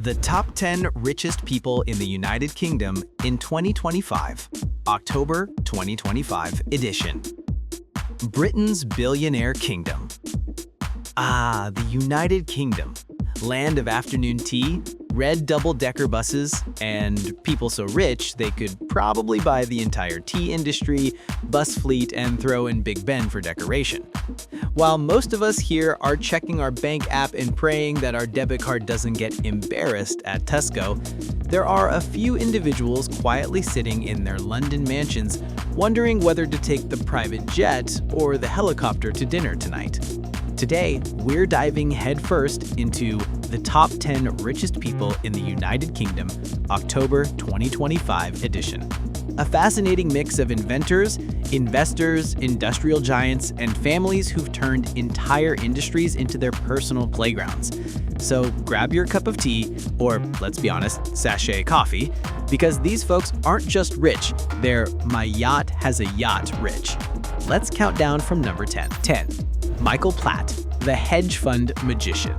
The Top 10 Richest People in the United Kingdom in 2025, October 2025 edition. Britain's Billionaire Kingdom. The United Kingdom. Land of afternoon tea, red double-decker buses, and people so rich they could probably buy the entire tea industry, bus fleet, and throw in Big Ben for decoration. While most of us here are checking our bank app and praying that our debit card doesn't get embarrassed at Tesco, there are a few individuals quietly sitting in their London mansions wondering whether to take the private jet or the helicopter to dinner tonight. Today, we're diving headfirst into the Top 10 Richest People in the United Kingdom, October 2025 edition. A fascinating mix of inventors, investors, industrial giants, and families who've turned entire industries into their personal playgrounds. So grab your cup of tea, or let's be honest, sachet coffee, because these folks aren't just rich, they're my yacht has a yacht rich. Let's count down from number 10. 10. Michael Platt, the hedge fund magician.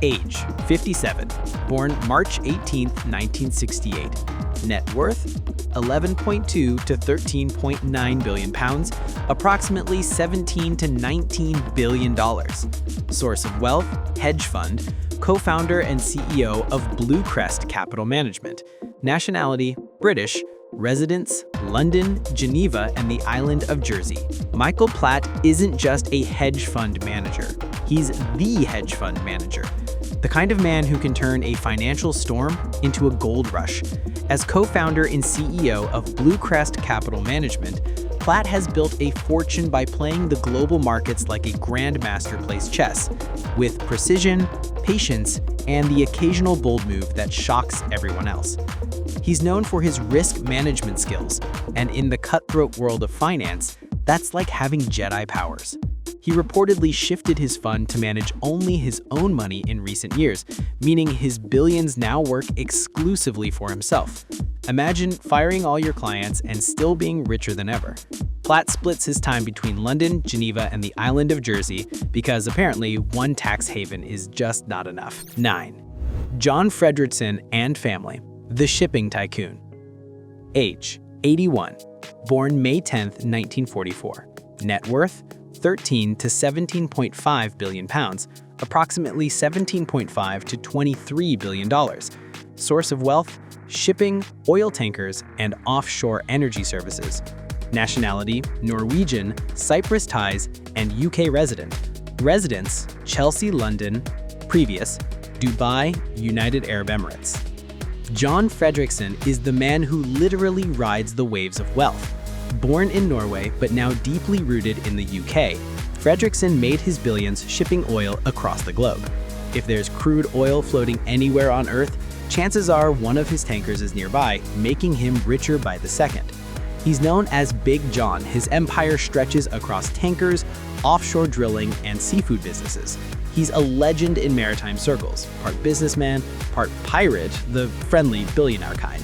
Age, 57, born March 18, 1968. Net worth, 11.2 to 13.9 billion pounds, approximately 17 to 19 billion dollars. Source of wealth, hedge fund, co-founder and CEO of Bluecrest Capital Management. Nationality, British. Residence, London, Geneva, and the island of Jersey. Michael Platt isn't just a hedge fund manager. He's the hedge fund manager. The kind of man who can turn a financial storm into a gold rush. As co-founder and CEO of Bluecrest Capital Management, Platt has built a fortune by playing the global markets like a grandmaster plays chess, with precision, patience, and the occasional bold move that shocks everyone else. He's known for his risk management skills, and in the cutthroat world of finance, that's like having Jedi powers. He reportedly shifted his fund to manage only his own money in recent years, meaning his billions now work exclusively for himself. Imagine firing all your clients and still being richer than ever. Platt splits his time between London, Geneva, and the island of Jersey because apparently one tax haven is just not enough. 9. John Fredriksen and family. The shipping tycoon. Age, 81, born May 10, 1944. Net worth, 13 to 17.5 billion pounds, approximately 17.5 to 23 billion dollars. Source of wealth, shipping, oil tankers, and offshore energy services. Nationality, Norwegian, Cyprus ties, and UK resident. Residence, Chelsea, London. Previous, Dubai, United Arab Emirates. John Fredriksen is the man who literally rides the waves of wealth. Born in Norway, but now deeply rooted in the UK, Fredriksen made his billions shipping oil across the globe. If there's crude oil floating anywhere on Earth, chances are one of his tankers is nearby, making him richer by the second. He's known as Big John. His empire stretches across tankers, offshore drilling, and seafood businesses. He's a legend in maritime circles, part businessman, part pirate, the friendly billionaire kind.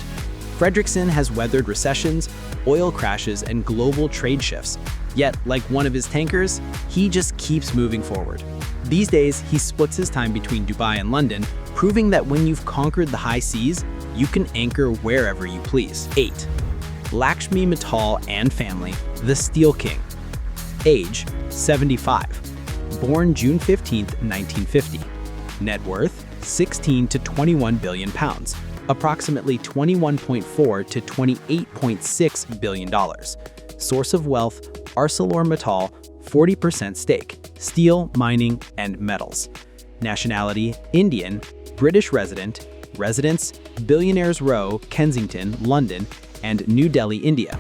Fredriksen has weathered recessions, oil crashes, and global trade shifts. Yet, like one of his tankers, he just keeps moving forward. These days, he splits his time between Dubai and London, proving that when you've conquered the high seas, you can anchor wherever you please. 8. Lakshmi Mittal and family, the Steel King. Age, 75. Born June 15, 1950. Net worth, 16 to 21 billion pounds, approximately 21.4 to 28.6 billion dollars. Source of wealth, ArcelorMittal, 40% stake, steel, mining, and metals. Nationality, Indian, British resident, residence, Billionaires Row, Kensington, London, and New Delhi, India.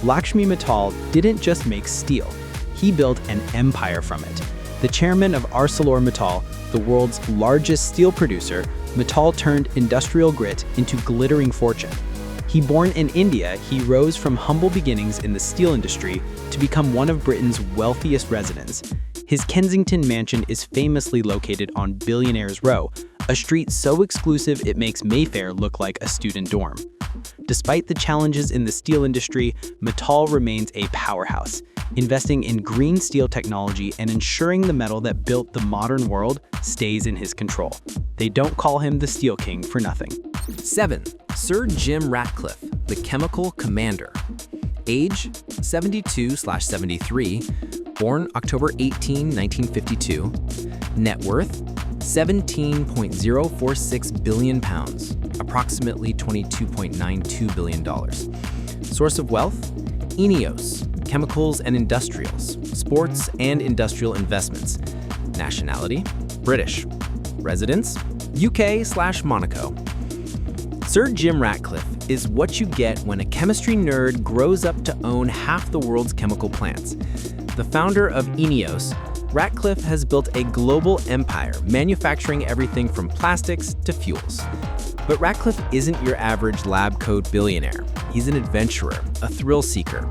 Lakshmi Mittal didn't just make steel, he built an empire from it. The chairman of ArcelorMittal, the world's largest steel producer, Mittal turned industrial grit into glittering fortune. Born in India, he rose from humble beginnings in the steel industry to become one of Britain's wealthiest residents. His Kensington mansion is famously located on Billionaires Row, a street so exclusive it makes Mayfair look like a student dorm. Despite the challenges in the steel industry, Mittal remains a powerhouse, investing in green steel technology and ensuring the metal that built the modern world stays in his control. They don't call him the Steel King for nothing. 7. Sir Jim Ratcliffe, the Chemical Commander. Age 72/73, born October 18, 1952. Net worth £17.046 billion, approximately $22.92 billion. Source of wealth? INEOS, chemicals and industrials, sports and industrial investments. Nationality? British. Residence? UK/Monaco. Sir Jim Ratcliffe is what you get when a chemistry nerd grows up to own half the world's chemical plants. The founder of INEOS, Ratcliffe has built a global empire manufacturing everything from plastics to fuels. But Ratcliffe isn't your average lab coat billionaire. He's an adventurer, a thrill seeker.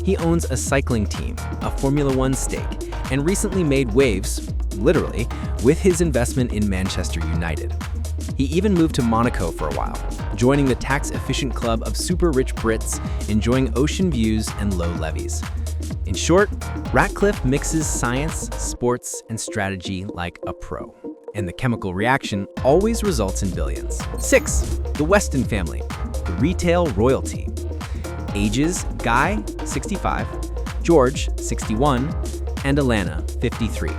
He owns a cycling team, a Formula One stake, and recently made waves, literally, with his investment in Manchester United. He even moved to Monaco for a while, joining the tax-efficient club of super rich Brits enjoying ocean views and low levies. In short, Ratcliffe mixes science, sports, and strategy like a pro. And the chemical reaction always results in billions. 6. The Weston family, the retail royalty. Ages: Guy, 65, George, 61, and Alana, 53.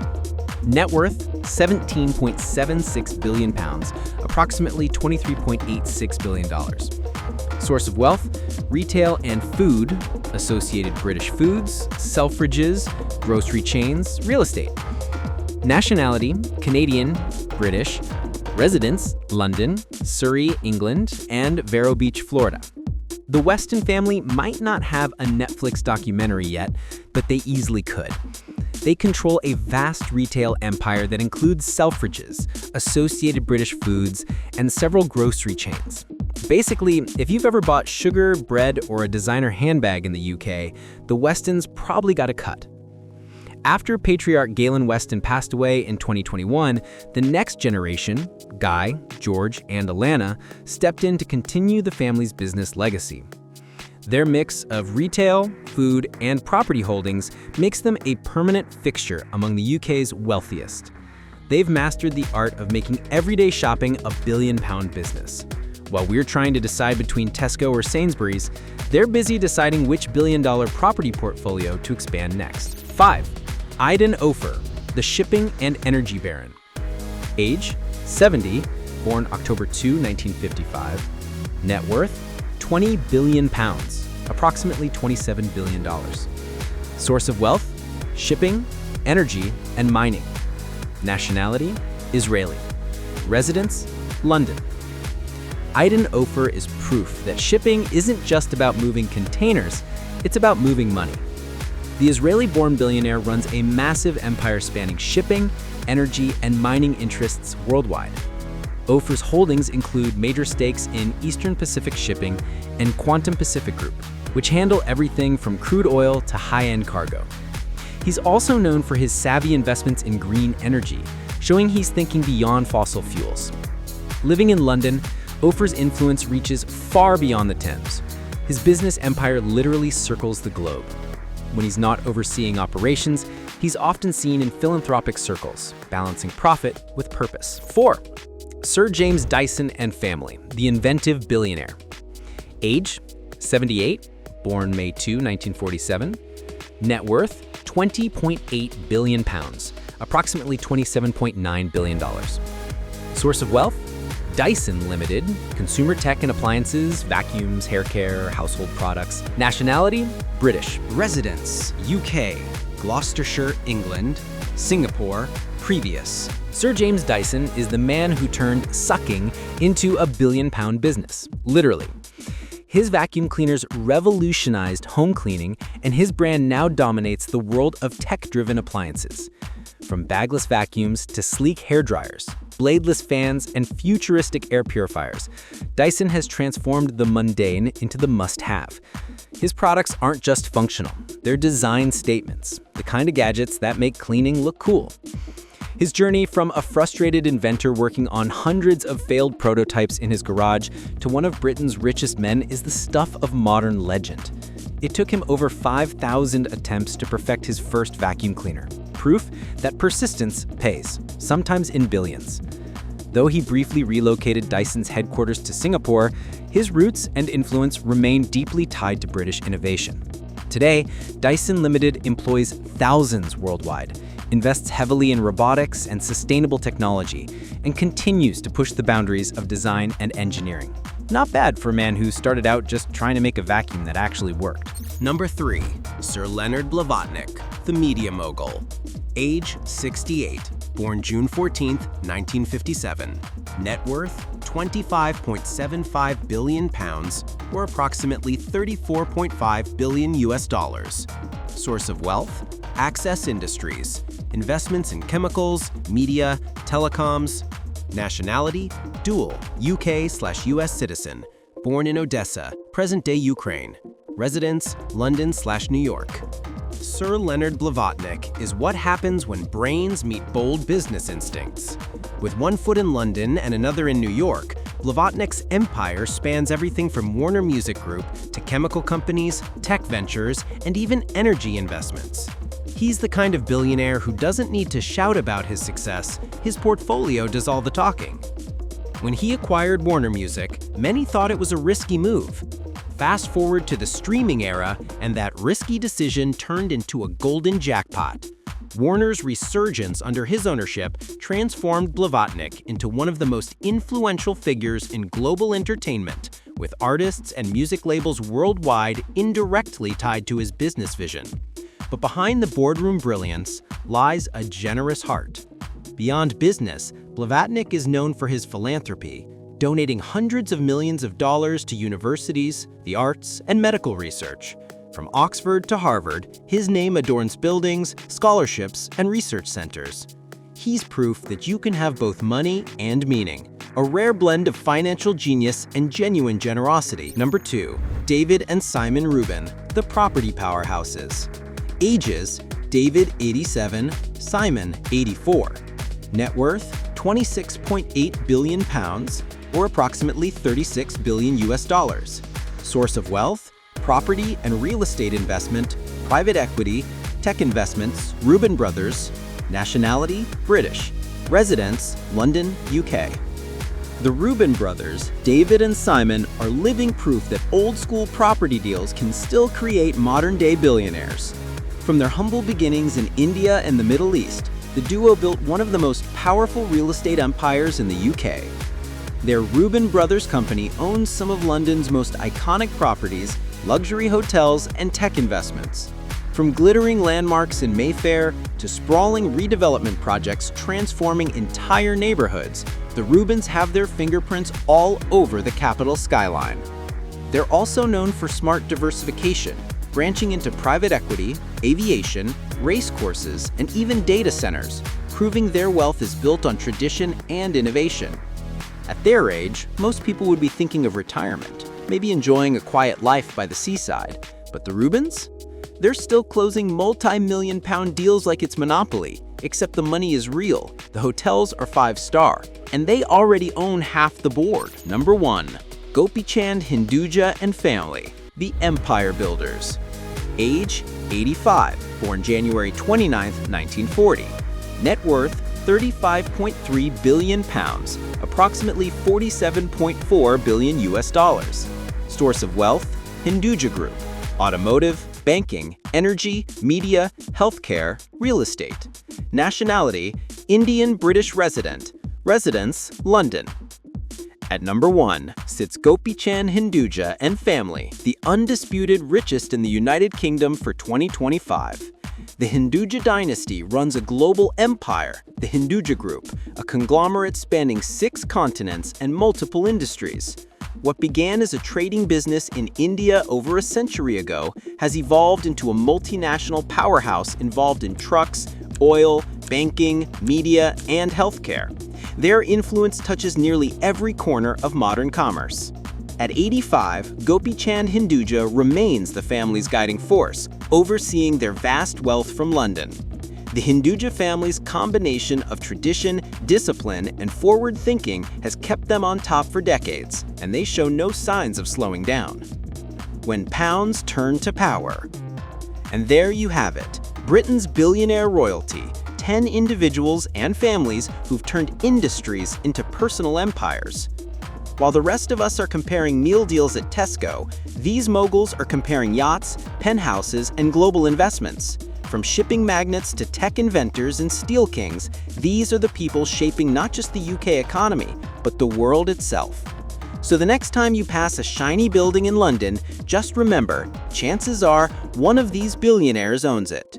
Net worth: £17.76 billion, approximately $23.86 billion. Source of wealth: retail and food, Associated British Foods, Selfridges, grocery chains, real estate. Nationality: Canadian, British. Residence: London, Surrey, England, and Vero Beach, Florida. The Weston family might not have a Netflix documentary yet, but they easily could. They control a vast retail empire that includes Selfridges, Associated British Foods, and several grocery chains. Basically, if you've ever bought sugar, bread, or a designer handbag in the UK, the Westons probably got a cut. After patriarch Galen Weston passed away in 2021, the next generation, Guy, George, and Alana, stepped in to continue the family's business legacy. Their mix of retail, food, and property holdings makes them a permanent fixture among the UK's wealthiest. They've mastered the art of making everyday shopping a billion-pound business. While we're trying to decide between Tesco or Sainsbury's, they're busy deciding which billion-dollar property portfolio to expand next. 5. Idan Ofer, the shipping and energy baron. Age: 70, born October 2, 1955. Net worth: £20 billion, approximately $27 billion. Source of wealth: shipping, energy, and mining. Nationality: Israeli. Residence: London. Idan Ofer is proof that shipping isn't just about moving containers, it's about moving money. The Israeli-born billionaire runs a massive empire spanning shipping, energy, and mining interests worldwide. Ofer's holdings include major stakes in Eastern Pacific Shipping and Quantum Pacific Group, which handle everything from crude oil to high-end cargo. He's also known for his savvy investments in green energy, showing he's thinking beyond fossil fuels. Living in London, Ofer's influence reaches far beyond the Thames. His business empire literally circles the globe. When he's not overseeing operations, he's often seen in philanthropic circles, balancing profit with purpose. 4. Sir James Dyson and family, the inventive billionaire. Age: 78, born May 2, 1947. Net worth: £20.8 billion, approximately $27.9 billion. Source of wealth: Dyson Limited, consumer tech and appliances, vacuums, hair care, household products. Nationality: British. Residence: UK, Gloucestershire, England, Singapore, previous. Sir James Dyson is the man who turned sucking into a billion-pound business, literally. His vacuum cleaners revolutionized home cleaning, and his brand now dominates the world of tech-driven appliances. From bagless vacuums to sleek hair dryers, bladeless fans, and futuristic air purifiers, Dyson has transformed the mundane into the must-have. His products aren't just functional, they're design statements, the kind of gadgets that make cleaning look cool. His journey from a frustrated inventor working on hundreds of failed prototypes in his garage to one of Britain's richest men is the stuff of modern legend. It took him over 5,000 attempts to perfect his first vacuum cleaner, proof that persistence pays, sometimes in billions. Though he briefly relocated Dyson's headquarters to Singapore, his roots and influence remain deeply tied to British innovation. Today, Dyson Limited employs thousands worldwide, invests heavily in robotics and sustainable technology, and continues to push the boundaries of design and engineering. Not bad for a man who started out just trying to make a vacuum that actually worked. Number 3. Sir Leonard Blavatnik, the media mogul. Age 68, born June 14, 1957. Net worth £25.75 billion, or approximately $34.5 billion US. Source of wealth: Access Industries. Investments in chemicals, media, telecoms. Nationality: dual, UK/US citizen. Born in Odessa, present-day Ukraine. Residence: London/New York. Sir Leonard Blavatnik is what happens when brains meet bold business instincts. With one foot in London and another in New York, Blavatnik's empire spans everything from Warner Music Group to chemical companies, tech ventures, and even energy investments. He's the kind of billionaire who doesn't need to shout about his success; his portfolio does all the talking. When he acquired Warner Music, many thought it was a risky move. Fast forward to the streaming era, and that risky decision turned into a golden jackpot. Warner's resurgence under his ownership transformed Blavatnik into one of the most influential figures in global entertainment, with artists and music labels worldwide indirectly tied to his business vision. But behind the boardroom brilliance lies a generous heart. Beyond business, Blavatnik is known for his philanthropy, donating hundreds of millions of dollars to universities, the arts, and medical research. From Oxford to Harvard, his name adorns buildings, scholarships, and research centers. He's proof that you can have both money and meaning, a rare blend of financial genius and genuine generosity. Number 2. David and Simon Reuben, the property powerhouses. Ages: David 87, Simon 84. Net worth: £26.8 billion, or approximately $36 billion US. Source of wealth: property and real estate investment, private equity, tech investments, Reuben brothers. Nationality: British. Residence: London, UK. The Reuben brothers, David and Simon, are living proof that old-school property deals can still create modern-day billionaires. From their humble beginnings in India and the Middle East, the duo built one of the most powerful real estate empires in the UK. Their Reuben Brothers company owns some of London's most iconic properties, luxury hotels, and tech investments. From glittering landmarks in Mayfair to sprawling redevelopment projects transforming entire neighborhoods, the Reubens have their fingerprints all over the capital skyline. They're also known for smart diversification, branching into private equity, aviation, race courses, and even data centers, proving their wealth is built on tradition and innovation. At their age, most people would be thinking of retirement, maybe enjoying a quiet life by the seaside. But the Reubens? They're still closing multi-million-pound deals like it's Monopoly, except the money is real, the hotels are 5-star, and they already own half the board. Number 1. Gopichand Hinduja and family, the Empire Builders. Age: 85, born January 29, 1940. Net worth: £35.3 billion, approximately $47.4 billion US. Source of wealth: Hinduja Group. Automotive, banking, energy, media, healthcare, real estate. Nationality: Indian-British resident. Residence: London. At number 1 sits Gopichand Hinduja and family, the undisputed richest in the United Kingdom for 2025. The Hinduja dynasty runs a global empire, the Hinduja Group, a conglomerate spanning 6 continents and multiple industries. What began as a trading business in India over a century ago has evolved into a multinational powerhouse involved in trucks, oil, banking, media, and healthcare. Their influence touches nearly every corner of modern commerce. At 85, Gopichand Hinduja remains the family's guiding force, overseeing their vast wealth from London. The Hinduja family's combination of tradition, discipline, and forward thinking has kept them on top for decades, and they show no signs of slowing down. When pounds turn to power. And there you have it, Britain's billionaire royalty, 10 individuals and families who've turned industries into personal empires. While the rest of us are comparing meal deals at Tesco, these moguls are comparing yachts, penthouses, and global investments. From shipping magnates to tech inventors and steel kings, these are the people shaping not just the UK economy, but the world itself. So the next time you pass a shiny building in London, just remember, chances are one of these billionaires owns it.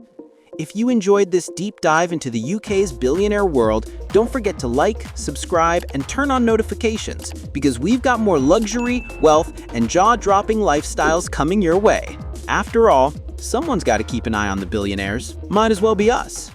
If you enjoyed this deep dive into the UK's billionaire world, don't forget to like, subscribe, and turn on notifications, because we've got more luxury, wealth, and jaw-dropping lifestyles coming your way. After all, someone's got to keep an eye on the billionaires. Might as well be us.